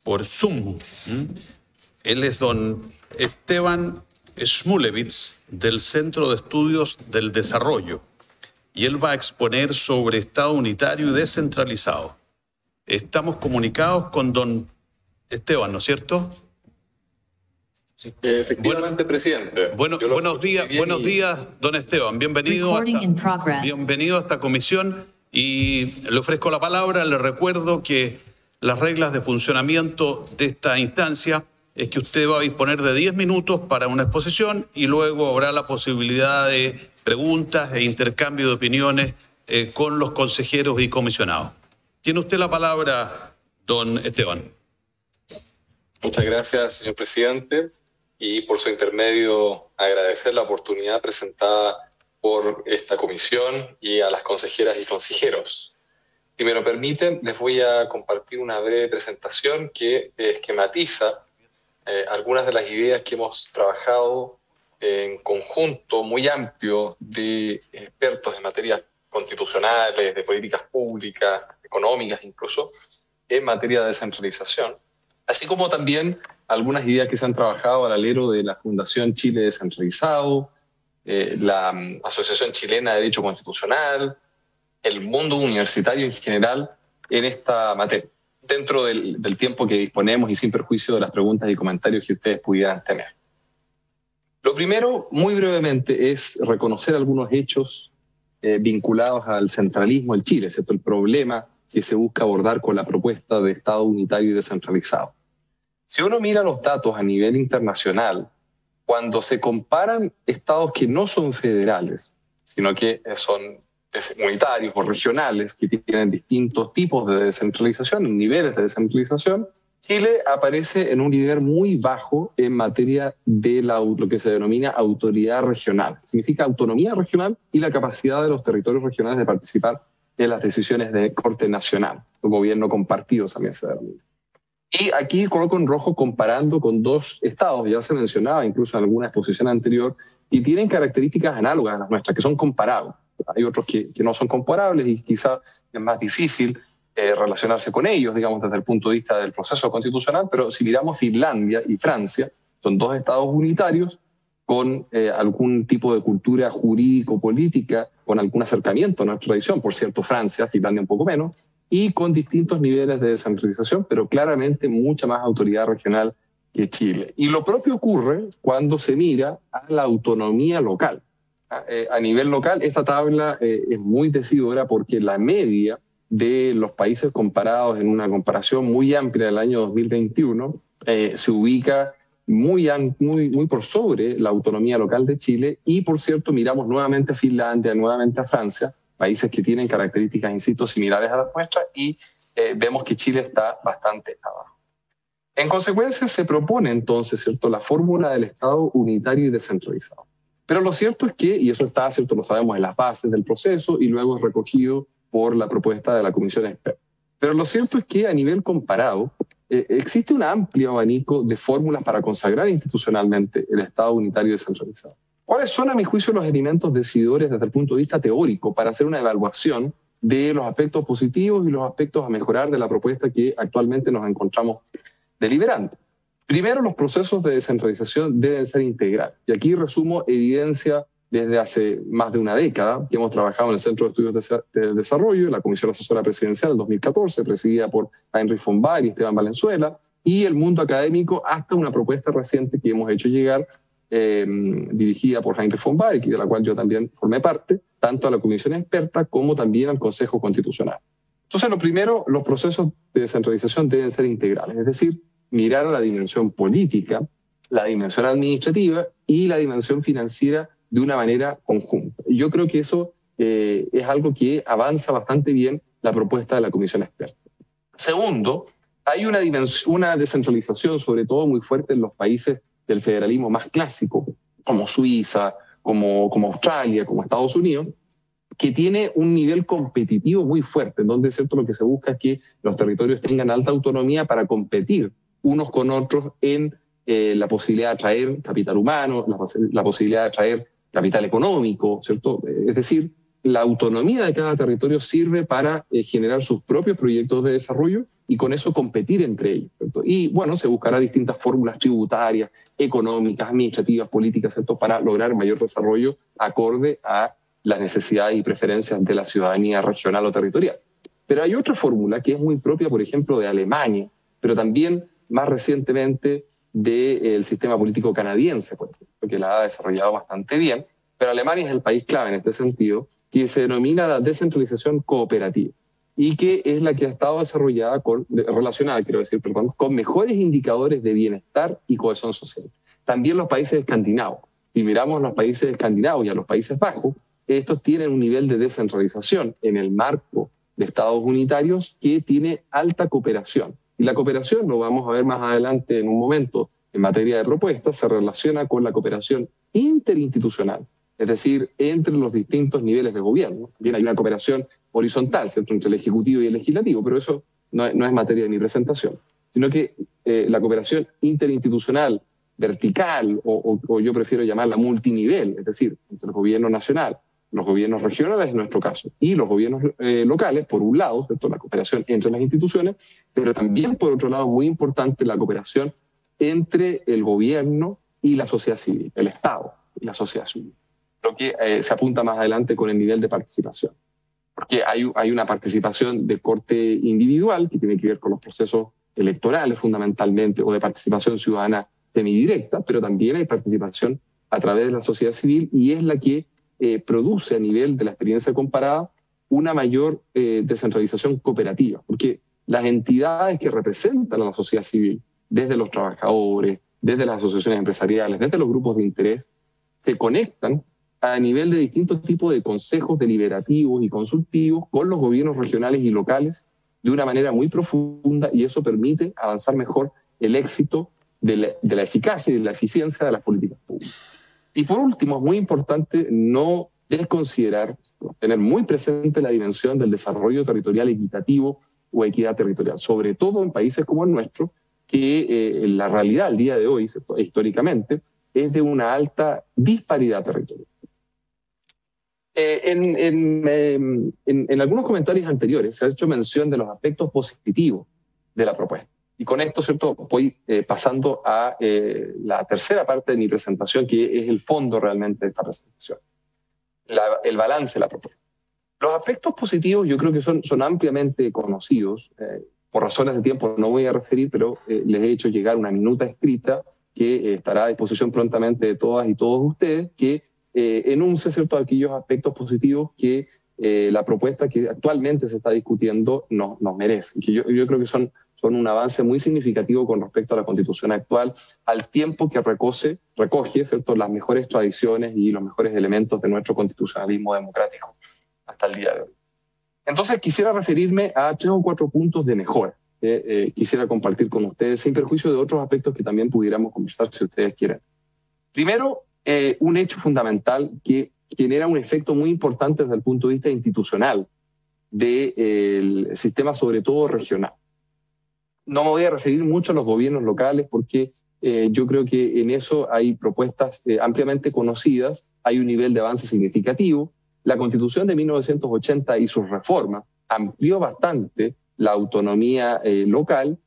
por Zoom. Él es don Esteban Smulewicz del Centro de Estudios del Desarrollo y él va a exponer sobre Estado unitario y descentralizado. Estamos comunicados con don Esteban, ¿no es cierto? Sí, efectivamente, presidente. Buenos días, don Esteban. Bienvenido a esta comisión y le ofrezco la palabra. Le recuerdo que las reglas de funcionamiento de esta instancia es que usted va a disponer de 10 minutos para una exposición y luego habrá la posibilidad de preguntas e intercambio de opiniones con los consejeros y comisionados. Tiene usted la palabra, don Esteban. Muchas gracias, señor presidente, y por su intermedio agradecer la oportunidad presentada por esta comisión y a las consejeras y consejeros. Si me lo permiten, les voy a compartir una breve presentación que esquematiza algunas de las ideas que hemos trabajado en conjunto muy amplio de expertos en materias constitucionales, de políticas públicas, económicas incluso, en materia de descentralización, así como también algunas ideas que se han trabajado al alero de la Fundación Chile Descentralizado, la Asociación Chilena de Derecho Constitucional, el mundo universitario en general en esta materia, dentro del tiempo que disponemos y sin perjuicio de las preguntas y comentarios que ustedes pudieran tener. Lo primero, muy brevemente, es reconocer algunos hechos vinculados al centralismo en Chile, ¿cierto? El problema que se busca abordar con la propuesta de Estado unitario y descentralizado. Si uno mira los datos a nivel internacional, cuando se comparan estados que no son federales, sino que son unitarios o regionales, que tienen distintos tipos de descentralización, niveles de descentralización, Chile aparece en un nivel muy bajo en materia de lo que se denomina autoridad regional. Significa autonomía regional y la capacidad de los territorios regionales de participar en las decisiones de corte nacional. Un gobierno compartido también se denomina. Y aquí coloco en rojo comparando con dos estados, ya se mencionaba incluso en alguna exposición anterior, y tienen características análogas a las nuestras, que son comparables. Hay otros que no son comparables y quizás es más difícil relacionarse con ellos, digamos, desde el punto de vista del proceso constitucional, pero si miramos Finlandia y Francia, son dos estados unitarios con algún tipo de cultura jurídico-política, con algún acercamiento a nuestra tradición, por cierto, Francia, Finlandia un poco menos, y con distintos niveles de descentralización, pero claramente mucha más autoridad regional que Chile. Y lo propio ocurre cuando se mira a la autonomía local. A nivel local, esta tabla es muy decidora porque la media de los países comparados en una comparación muy amplia del año 2021 se ubica muy por sobre la autonomía local de Chile y, por cierto, miramos nuevamente a Finlandia, nuevamente a Francia, países que tienen características, insisto, similares a las nuestras y vemos que Chile está bastante abajo. En consecuencia, se propone entonces, ¿cierto?, la fórmula del Estado unitario y descentralizado. Pero lo cierto es que, y eso está, ¿cierto?, lo sabemos en las bases del proceso y luego es recogido por la propuesta de la Comisión Experta. Pero lo cierto es que a nivel comparado existe un amplio abanico de fórmulas para consagrar institucionalmente el Estado unitario y descentralizado. ¿Cuáles son, a mi juicio, los elementos decidores desde el punto de vista teórico para hacer una evaluación de los aspectos positivos y los aspectos a mejorar de la propuesta que actualmente nos encontramos deliberando? Primero, los procesos de descentralización deben ser integrales. Y aquí resumo evidencia desde hace más de una década que hemos trabajado en el Centro de Estudios del Desarrollo, la Comisión Asesora Presidencial del 2014, presidida por Heinrich von Baer y Esteban Valenzuela, y el mundo académico hasta una propuesta reciente que hemos hecho llegar, dirigida por Heinrich von Baer, de la cual yo también formé parte, tanto a la Comisión Experta como también al Consejo Constitucional. Entonces, lo primero, los procesos de descentralización deben ser integrales, es decir, mirar a la dimensión política, la dimensión administrativa y la dimensión financiera de una manera conjunta. Y yo creo que eso es algo que avanza bastante bien la propuesta de la Comisión Experta. Segundo, hay una descentralización, sobre todo muy fuerte en los países del federalismo más clásico, como Suiza, como Australia, como Estados Unidos, que tiene un nivel competitivo muy fuerte, en donde, ¿cierto?, lo que se busca es que los territorios tengan alta autonomía para competir unos con otros en la posibilidad de atraer capital humano, la posibilidad de atraer capital económico, ¿cierto? Es decir, la autonomía de cada territorio sirve para generar sus propios proyectos de desarrollo y con eso competir entre ellos, ¿cierto? Y bueno, se buscará distintas fórmulas tributarias, económicas, administrativas, políticas, ¿cierto?, para lograr mayor desarrollo acorde a las necesidades y preferencias de la ciudadanía regional o territorial. Pero hay otra fórmula que es muy propia, por ejemplo, de Alemania, pero también más recientemente del sistema político canadiense, por ejemplo, que la ha desarrollado bastante bien. Pero Alemania es el país clave en este sentido, que se denomina la descentralización cooperativa y que es la que ha estado relacionada con mejores indicadores de bienestar y cohesión social. También los países escandinavos. Si miramos los países escandinavos y a los Países Bajos, estos tienen un nivel de descentralización en el marco de estados unitarios que tiene alta cooperación. Y la cooperación, lo vamos a ver más adelante en un momento en materia de propuestas, se relaciona con la cooperación interinstitucional, es decir, entre los distintos niveles de gobierno. Bien, hay una cooperación horizontal, ¿cierto?, entre el Ejecutivo y el Legislativo, pero eso no es materia de mi presentación, sino que la cooperación interinstitucional vertical, o yo prefiero llamarla multinivel, es decir, entre el gobierno nacional, los gobiernos regionales en nuestro caso, y los gobiernos locales, por un lado, ¿cierto?, la cooperación entre las instituciones, pero también, por otro lado, muy importante la cooperación entre el gobierno y la sociedad civil, el Estado y la sociedad civil, lo que se apunta más adelante con el nivel de participación. Porque hay una participación de corte individual que tiene que ver con los procesos electorales fundamentalmente, o de participación ciudadana semidirecta, pero también hay participación a través de la sociedad civil y es la que produce a nivel de la experiencia comparada una mayor descentralización cooperativa, porque las entidades que representan a la sociedad civil, desde los trabajadores, desde las asociaciones empresariales, desde los grupos de interés, se conectan a nivel de distintos tipos de consejos deliberativos y consultivos con los gobiernos regionales y locales de una manera muy profunda, y eso permite avanzar mejor el éxito de la eficacia y de la eficiencia de las políticas públicas. Y por último, es muy importante no desconsiderar, tener muy presente la dimensión del desarrollo territorial equitativo o equidad territorial, sobre todo en países como el nuestro, que la realidad al día de hoy, históricamente, es de una alta disparidad territorial. En algunos comentarios anteriores se ha hecho mención de los aspectos positivos de la propuesta. Y con esto, ¿cierto?, voy pasando a la tercera parte de mi presentación, que es el fondo realmente de esta presentación, el balance de la propuesta. Los aspectos positivos yo creo que son ampliamente conocidos. Por razones de tiempo no voy a referir, pero les he hecho llegar una minuta escrita que estará a disposición prontamente de todas y todos ustedes, que enuncie, ¿cierto?, aquellos aspectos positivos que la propuesta que actualmente se está discutiendo nos merece. Que yo creo que son un avance muy significativo con respecto a la Constitución actual, al tiempo que recoge, ¿cierto?, las mejores tradiciones y los mejores elementos de nuestro constitucionalismo democrático hasta el día de hoy. Entonces quisiera referirme a 3 o 4 puntos de mejora que quisiera compartir con ustedes, sin perjuicio de otros aspectos que también pudiéramos conversar si ustedes quieren. Primero, un hecho fundamental que genera un efecto muy importante desde el punto de vista institucional del sistema, sobre todo regional. No me voy a referir mucho a los gobiernos locales porque yo creo que en eso hay propuestas ampliamente conocidas, hay un nivel de avance significativo. La Constitución de 1980 y sus reformas amplió bastante la autonomía local,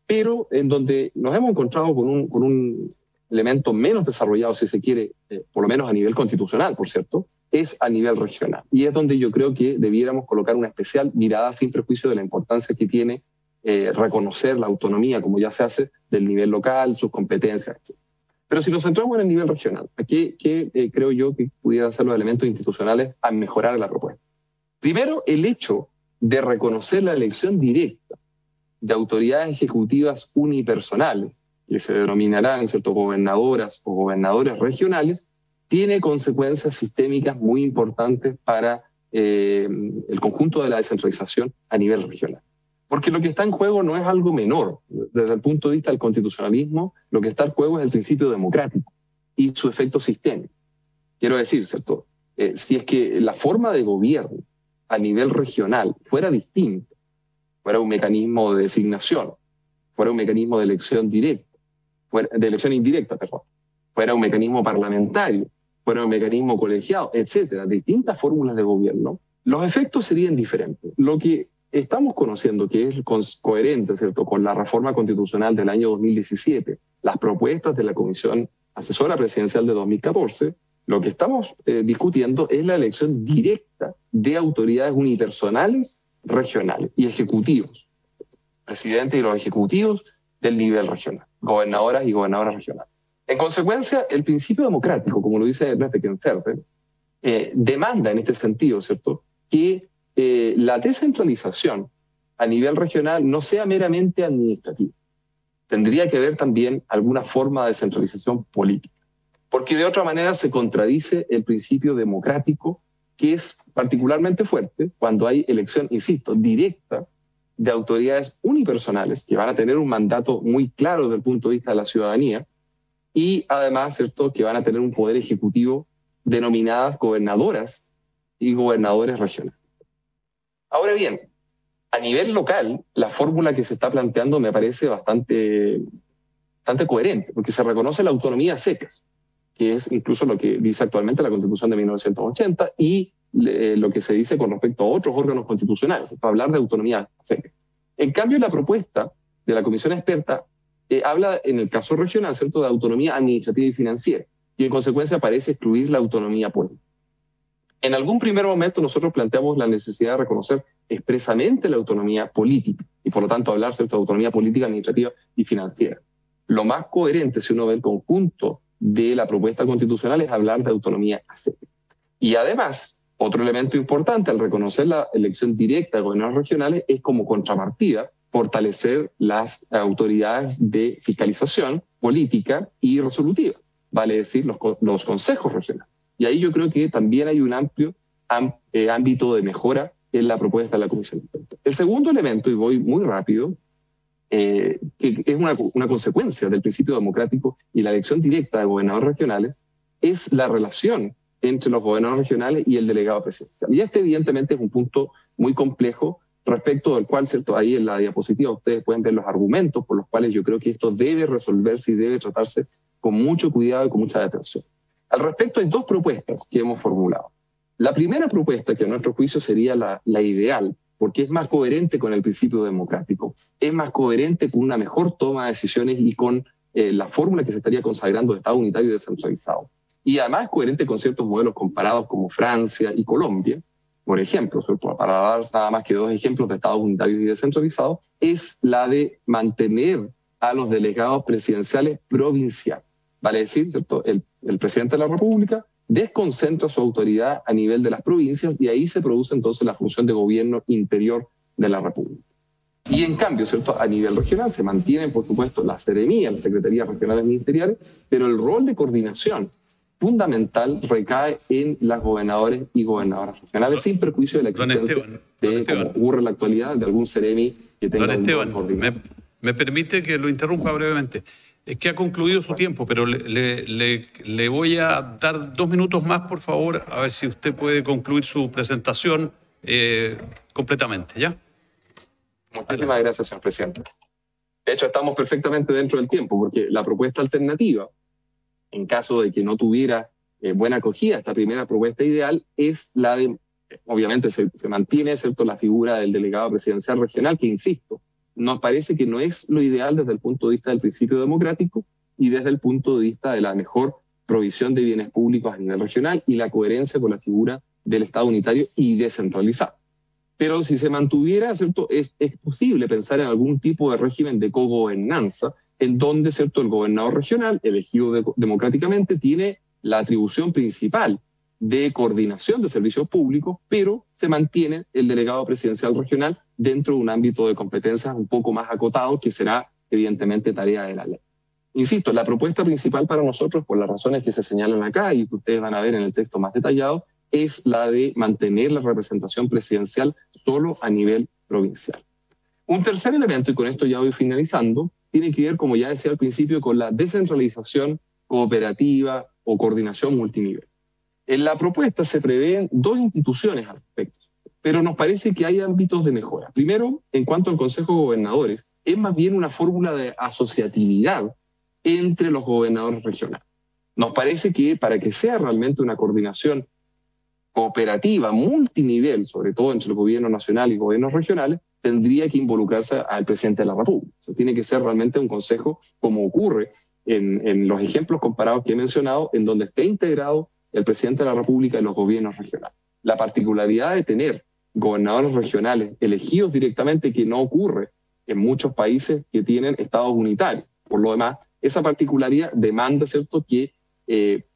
pero en donde nos hemos encontrado con un elemento menos desarrollado, si se quiere, por lo menos a nivel constitucional, por cierto, es a nivel regional. Y es donde yo creo que debiéramos colocar una especial mirada sin prejuicio de la importancia que tiene reconocer la autonomía, como ya se hace, del nivel local, sus competencias, etc. Pero si nos centramos en el nivel regional, ¿qué creo yo que pudieran ser los elementos institucionales a mejorar la propuesta? Primero, el hecho de reconocer la elección directa de autoridades ejecutivas unipersonales, que se denominarán, ¿cierto?, gobernadoras o gobernadores regionales, tiene consecuencias sistémicas muy importantes para el conjunto de la descentralización a nivel regional. Porque lo que está en juego no es algo menor. Desde el punto de vista del constitucionalismo, lo que está en juego es el principio democrático y su efecto sistémico. Quiero decir, ¿cierto?, si es que la forma de gobierno a nivel regional fuera distinta, fuera un mecanismo de designación, fuera un mecanismo de elección directa, fuera un mecanismo parlamentario, fuera un mecanismo colegiado, etcétera, distintas fórmulas de gobierno, los efectos serían diferentes. Lo que estamos conociendo que es coherente, ¿cierto?, con la reforma constitucional del año 2017, las propuestas de la Comisión Asesora Presidencial de 2014, lo que estamos discutiendo es la elección directa de autoridades unipersonales regionales y ejecutivos, presidentes y los ejecutivos del nivel regional, gobernadoras y gobernadoras regionales. En consecuencia, el principio democrático, como lo dice Ernest Kempferter, demanda en este sentido, ¿cierto?, que la descentralización a nivel regional no sea meramente administrativa. Tendría que haber también alguna forma de descentralización política, porque de otra manera se contradice el principio democrático, que es particularmente fuerte cuando hay elección, insisto, directa de autoridades unipersonales que van a tener un mandato muy claro desde el punto de vista de la ciudadanía y además, ¿cierto?, que van a tener un poder ejecutivo denominadas gobernadoras y gobernadores regionales. Ahora bien, a nivel local, la fórmula que se está planteando me parece bastante coherente, porque se reconoce la autonomía a secas, que es incluso lo que dice actualmente la Constitución de 1980 y lo que se dice con respecto a otros órganos constitucionales, para hablar de autonomía a secas. En cambio, la propuesta de la Comisión Experta habla, en el caso regional, ¿cierto?, de autonomía administrativa y financiera, y en consecuencia parece excluir la autonomía política. En algún primer momento nosotros planteamos la necesidad de reconocer expresamente la autonomía política y por lo tanto hablar, ¿cierto?, de autonomía política, administrativa y financiera. Lo más coherente, si uno ve el conjunto de la propuesta constitucional, es hablar de autonomía a secas. Y además, otro elemento importante al reconocer la elección directa de gobernadores regionales es como contrapartida fortalecer las autoridades de fiscalización política y resolutiva, vale decir los consejos regionales. Y ahí yo creo que también hay un amplio ámbito de mejora en la propuesta de la Comisión. El segundo elemento, y voy muy rápido, que es una consecuencia del principio democrático y la elección directa de gobernadores regionales, es la relación entre los gobernadores regionales y el delegado presidencial. Y este evidentemente es un punto muy complejo respecto del cual, ¿cierto?, ahí en la diapositiva ustedes pueden ver los argumentos por los cuales yo creo que esto debe resolverse y debe tratarse con mucho cuidado y con mucha atención. Al respecto hay dos propuestas que hemos formulado. La primera propuesta, que a nuestro juicio sería la ideal, porque es más coherente con el principio democrático, es más coherente con una mejor toma de decisiones y con la fórmula que se estaría consagrando de Estado unitario y descentralizado. Y además coherente con ciertos modelos comparados como Francia y Colombia, por ejemplo, para dar nada más que dos ejemplos de Estados unitarios y descentralizados, es la de mantener a los delegados presidenciales provinciales. Vale decir, ¿cierto?, el presidente de la República desconcentra su autoridad a nivel de las provincias y ahí se produce entonces la función de gobierno interior de la República. Y en cambio, ¿cierto?, a nivel regional se mantienen, por supuesto, las seremías, las secretarías regionales ministeriales, pero el rol de coordinación fundamental recae en las gobernadores y gobernadoras regionales, sin perjuicio de la existencia de, como ocurre en la actualidad, de algún seremi que tenga un rol coordinado. ¿Me permite que lo interrumpa brevemente? Es que ha concluido su tiempo, pero le voy a dar 2 minutos más, por favor, a ver si usted puede concluir su presentación completamente, ¿ya? Muchísimas gracias, señor presidente. De hecho, estamos perfectamente dentro del tiempo, porque la propuesta alternativa, en caso de que no tuviera buena acogida, esta primera propuesta ideal, es la de, obviamente se mantiene, ¿cierto?, la figura del delegado presidencial regional, que, insisto, nos parece que no es lo ideal desde el punto de vista del principio democrático y desde el punto de vista de la mejor provisión de bienes públicos a nivel regional y la coherencia con la figura del Estado unitario y descentralizado. Pero si se mantuviera, ¿cierto?, es posible pensar en algún tipo de régimen de cogobernanza en donde, ¿cierto?, el gobernador regional, elegido democráticamente, tiene la atribución principal de coordinación de servicios públicos, pero se mantiene el delegado presidencial regional dentro de un ámbito de competencias un poco más acotado, que será evidentemente tarea de la ley. Insisto, la propuesta principal para nosotros, por las razones que se señalan acá y que ustedes van a ver en el texto más detallado, es la de mantener la representación presidencial solo a nivel provincial. Un tercer elemento, y con esto ya voy finalizando, tiene que ver, como ya decía al principio, con la descentralización cooperativa o coordinación multinivel. En la propuesta se prevén 2 instituciones al respecto, pero nos parece que hay ámbitos de mejora. Primero, en cuanto al Consejo de Gobernadores, es más bien una fórmula de asociatividad entre los gobernadores regionales. Nos parece que para que sea realmente una coordinación cooperativa multinivel, sobre todo entre el gobierno nacional y gobiernos regionales, tendría que involucrarse al presidente de la República. O sea, tiene que ser realmente un consejo, como ocurre en los ejemplos comparados que he mencionado, en donde esté integrado el presidente de la República y los gobiernos regionales. La particularidad de tener gobernadores regionales elegidos directamente, que no ocurre en muchos países que tienen estados unitarios. Por lo demás, esa particularidad demanda, ¿cierto?, que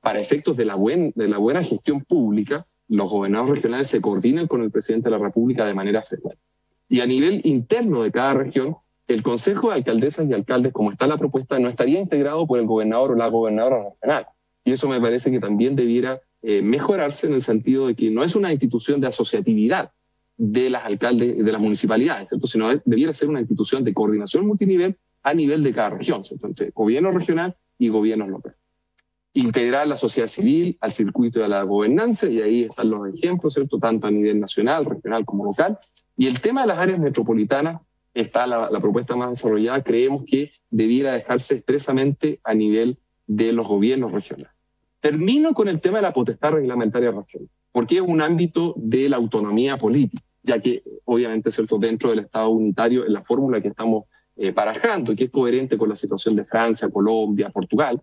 para efectos de la buena gestión pública, los gobernadores regionales se coordinen con el presidente de la República de manera frecuente. Y a nivel interno de cada región, el Consejo de Alcaldesas y Alcaldes, como está la propuesta, no estaría integrado por el gobernador o la gobernadora regional. Y eso me parece que también debiera mejorarse, en el sentido de que no es una institución de asociatividad de las alcaldes y de las municipalidades, ¿cierto?, sino debiera ser una institución de coordinación multinivel a nivel de cada región, ¿cierto?, entre gobierno regional y gobiernos locales. Integrar la sociedad civil al circuito de la gobernanza, y ahí están los ejemplos, ¿cierto?, tanto a nivel nacional, regional como local. Y el tema de las áreas metropolitanas está la propuesta más desarrollada. Creemos que debiera dejarse expresamente a nivel de los gobiernos regionales. Termino con el tema de la potestad reglamentaria regional, porque es un ámbito de la autonomía política, ya que obviamente, ¿cierto?, dentro del Estado unitario, en la fórmula que estamos barajando, que es coherente con la situación de Francia, Colombia, Portugal,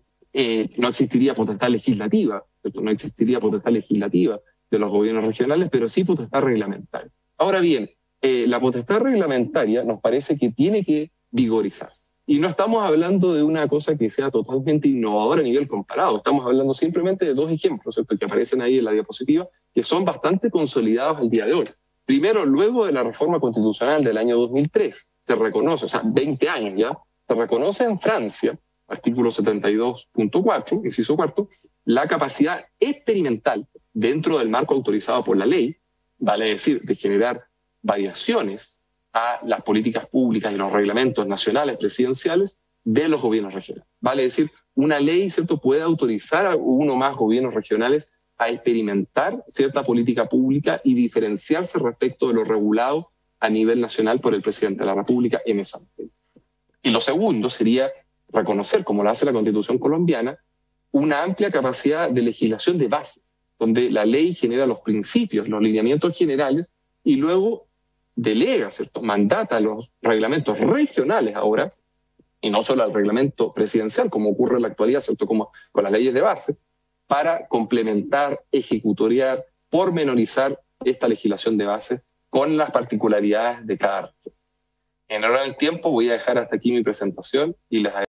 no existiría potestad legislativa, ¿cierto? No existiría potestad legislativa de los gobiernos regionales, pero sí potestad reglamentaria. Ahora bien, la potestad reglamentaria nos parece que tiene que vigorizarse. Y no estamos hablando de una cosa que sea totalmente innovadora a nivel comparado. Estamos hablando simplemente de dos ejemplos, ¿cierto?, que aparecen ahí en la diapositiva, que son bastante consolidados al día de hoy. Primero, luego de la reforma constitucional del año 2003, se reconoce, o sea, 20 años ya, se reconoce en Francia, artículo 72.4, inciso cuarto, la capacidad experimental dentro del marco autorizado por la ley, vale decir, de generar variaciones a las políticas públicas y los reglamentos nacionales presidenciales de los gobiernos regionales. Vale decir, una ley, ¿cierto?, puede autorizar a uno o más gobiernos regionales a experimentar cierta política pública y diferenciarse respecto de lo regulado a nivel nacional por el presidente de la República en esa materia. Y lo segundo sería reconocer, como lo hace la Constitución colombiana, una amplia capacidad de legislación de base, donde la ley genera los principios, los lineamientos generales, y luego delega, ¿cierto?, mandata a los reglamentos regionales ahora, y no solo al reglamento presidencial, como ocurre en la actualidad, ¿cierto?, como con las leyes de base, para complementar, ejecutoriar, pormenorizar esta legislación de base con las particularidades de cada región. En honor al tiempo, voy a dejar hasta aquí mi presentación y les